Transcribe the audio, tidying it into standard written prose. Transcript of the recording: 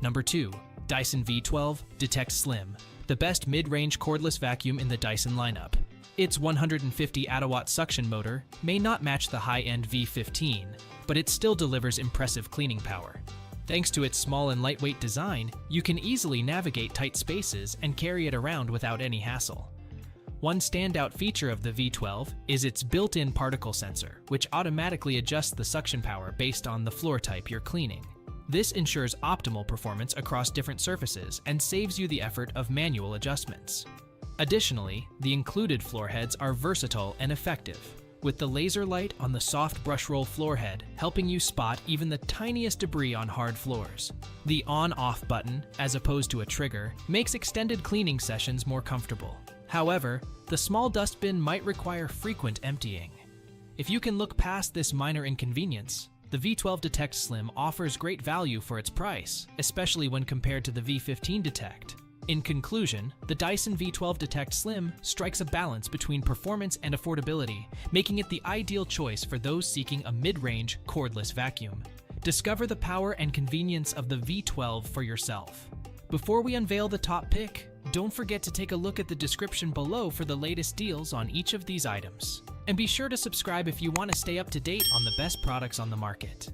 Number 2. Dyson V12 Detect Slim, the best mid-range cordless vacuum in the Dyson lineup. Its 150 Watt suction motor may not match the high-end V15, but it still delivers impressive cleaning power. Thanks to its small and lightweight design, you can easily navigate tight spaces and carry it around without any hassle. One standout feature of the V12 is its built-in particle sensor, which automatically adjusts the suction power based on the floor type you're cleaning. This ensures optimal performance across different surfaces and saves you the effort of manual adjustments. Additionally, the included floor heads are versatile and effective, with the laser light on the soft brush roll floor head helping you spot even the tiniest debris on hard floors. The on-off button, as opposed to a trigger, makes extended cleaning sessions more comfortable. However, the small dustbin might require frequent emptying. If you can look past this minor inconvenience, the V12 Detect Slim offers great value for its price, especially when compared to the V15 Detect. In conclusion, the Dyson V12 Detect Slim strikes a balance between performance and affordability, making it the ideal choice for those seeking a mid-range, cordless vacuum. Discover the power and convenience of the V12 for yourself. Before we unveil the top pick, don't forget to take a look at the description below for the latest deals on each of these items. And be sure to subscribe if you want to stay up to date on the best products on the market.